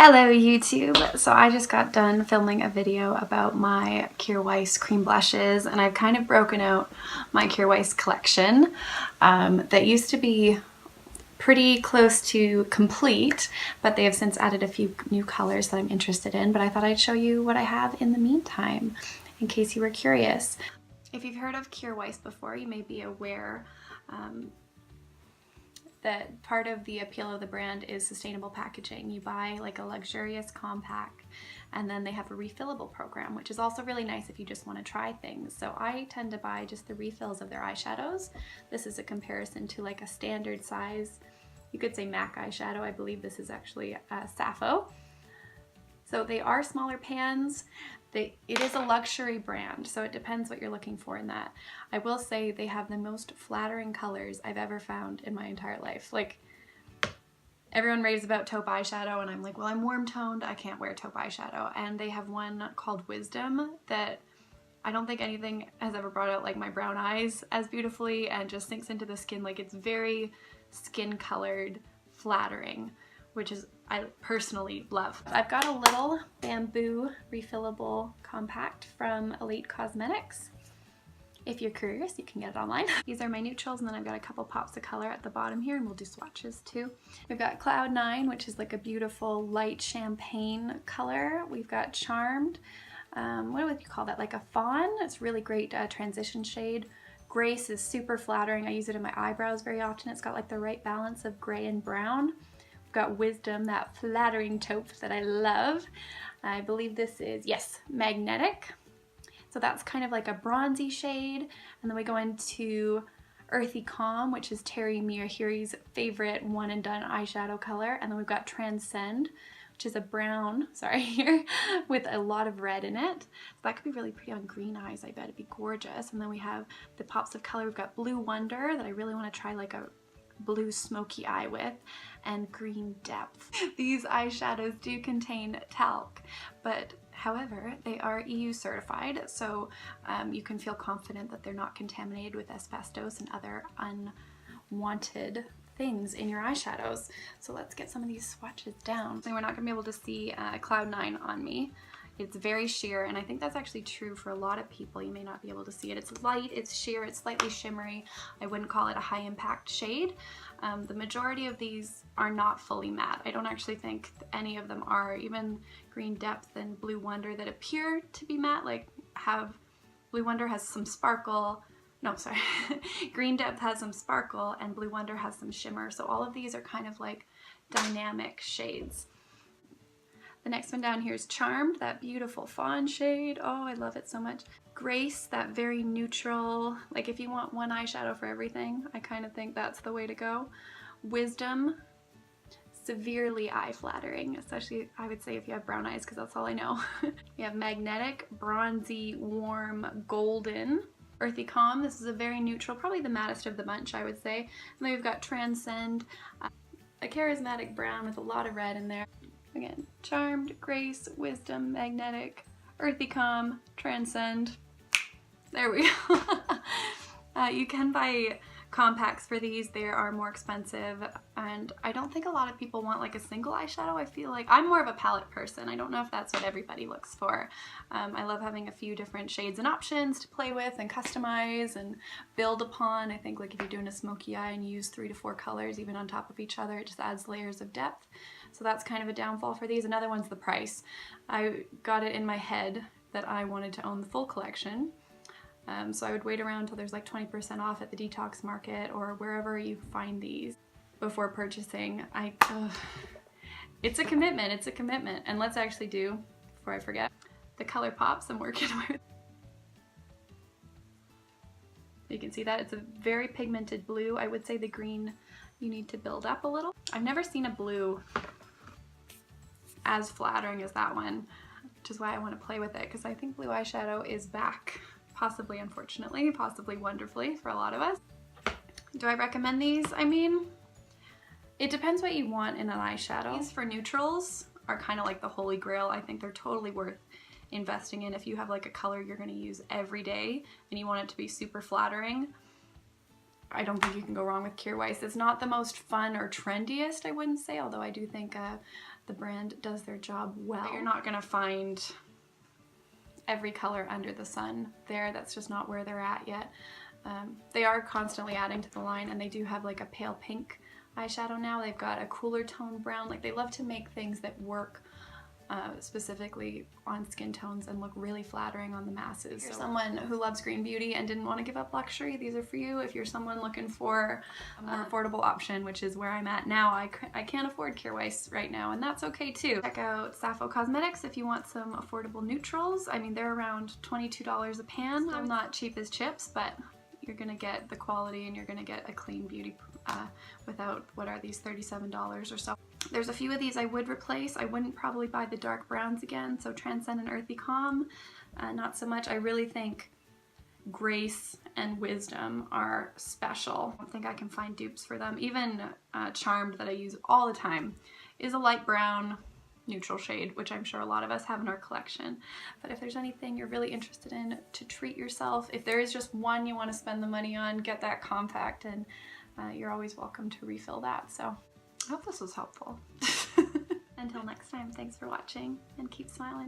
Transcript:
Hello YouTube! So I just got done filming a video about my Kjaer Weis cream blushes, and I've kind of broken out my Kjaer Weis collection that used to be pretty close to complete, but they have since added a few new colors that I'm interested in, but I thought I'd show you what I have in the meantime in case you were curious. If you've heard of Kjaer Weis before, you may be aware that part of the appeal of the brand is sustainable packaging. You buy like a luxurious compact, and then they have a refillable program, which is also really nice if you just want to try things. So I tend to buy just the refills of their eyeshadows. This is a comparison to like a standard size, you could say MAC eyeshadow. I believe this is actually a Sappho. So they are smaller pans. It is a luxury brand, so it depends what you're looking for in that. I will say they have the most flattering colors I've ever found in my entire life. Like, everyone raves about taupe eyeshadow, and I'm like, well, I'm warm toned, I can't wear taupe eyeshadow. And they have one called Wisdom that I don't think anything has ever brought out like my brown eyes as beautifully, and just sinks into the skin. Like, it's very skin colored, flattering, which is I personally love. I've got a little bamboo refillable compact from Elite Cosmetics. If you're curious, you can get it online. These are my neutrals, and then I've got a couple pops of color at the bottom here, and we'll do swatches too. We've got Cloud 9, which is like a beautiful light champagne color. We've got Charmed. What would you call that? Like a fawn? It's really great transition shade. Grace is super flattering. I use it in my eyebrows very often. It's got like the right balance of gray and brown. Got Wisdom, that flattering taupe that I love. I believe this is, yes, Magnetic. So that's kind of like a bronzy shade. And then we go into Earthy Calm, which is Terry Miyahiri's favorite one and done eyeshadow color. And then we've got Transcend, which is a brown, sorry, here, with a lot of red in it. So that could be really pretty on green eyes, I bet it'd be gorgeous. And then we have the pops of color. We've got Blue Wonder that I really want to try like a blue smoky eye with, and Green Depth. These eyeshadows do contain talc, but however, they are EU certified, so you can feel confident that they're not contaminated with asbestos and other unwanted things in your eyeshadows. So let's get some of these swatches down. So we're not gonna be able to see Cloud 9 on me. It's very sheer, and I think that's actually true for a lot of people. You may not be able to see it. It's light, it's sheer, it's slightly shimmery. I wouldn't call it a high impact shade. The majority of these are not fully matte. I don't actually think any of them are. Even Green Depth and Blue Wonder that appear to be matte, like Blue Wonder has some sparkle. No, sorry. Green Depth has some sparkle and Blue Wonder has some shimmer. So all of these are kind of like dynamic shades. The next one down here is Charmed, that beautiful fawn shade. Oh, I love it so much. Grace, that very neutral, like if you want one eyeshadow for everything, I kind of think that's the way to go. Wisdom, severely eye flattering, especially I would say if you have brown eyes, because that's all I know. We have Magnetic, bronzy, warm, golden. Earthy Calm, this is a very neutral, probably the mattest of the bunch, I would say. And then we've got Transcend, a charismatic brown with a lot of red in there. Again, Charmed, Grace, Wisdom, Magnetic, Earthy Calm, Transcend. There we go. You can buy compacts for these. They are more expensive, and I don't think a lot of people want like a single eyeshadow. I feel like I'm more of a palette person. I don't know if that's what everybody looks for. I love having a few different shades and options to play with and customize and build upon. I think like if you're doing a smoky eye and you use 3 to 4 colors even on top of each other, it just adds layers of depth. So that's kind of a downfall for these. Another one's the price. I got it in my head that I wanted to own the full collection. So I would wait around until there's like 20% off at the detox market or wherever you find these before purchasing. It's a commitment, it's a commitment. And let's actually do, before I forget, the color pops I'm working with. You can see that it's a very pigmented blue. I would say the green you need to build up a little. I've never seen a blue as flattering as that one, which is why I want to play with it, because I think blue eyeshadow is back. Possibly unfortunately, possibly wonderfully for a lot of us. Do I recommend these? I mean, it depends what you want in an eyeshadow. These for neutrals are kind of like the holy grail. I think they're totally worth investing in if you have like a color you're going to use every day and you want it to be super flattering. I don't think you can go wrong with Kjaer Weis. It's not the most fun or trendiest, I wouldn't say, although I do think the brand does their job well. But you're not gonna find every color under the sun there. That's just not where they're at yet. They are constantly adding to the line, and they do have like a pale pink eyeshadow now. They've got a cooler tone brown. Like, they love to make things that work specifically on skin tones and look really flattering on the masses. If you're someone who loves green beauty and didn't want to give up luxury, these are for you. If you're someone looking for a more affordable option, which is where I'm at now, I can't afford Kjaer Weis right now, and that's okay too. Check out Sappho Cosmetics if you want some affordable neutrals. I mean, they're around $22 a pan. I'm not cheap as chips, but you're gonna get the quality and you're gonna get a clean beauty without, what are these, $37 or so. There's a few of these I would replace. I wouldn't probably buy the dark browns again, so Transcend and Earthy Calm, not so much. I really think Grace and Wisdom are special. I don't think I can find dupes for them. Even Charmed, that I use all the time, is a light brown neutral shade, which I'm sure a lot of us have in our collection. But if there's anything you're really interested in to treat yourself, if there is just one you want to spend the money on, get that compact, and you're always welcome to refill that. So I hope this was helpful. Until next time, thanks for watching, and keep smiling.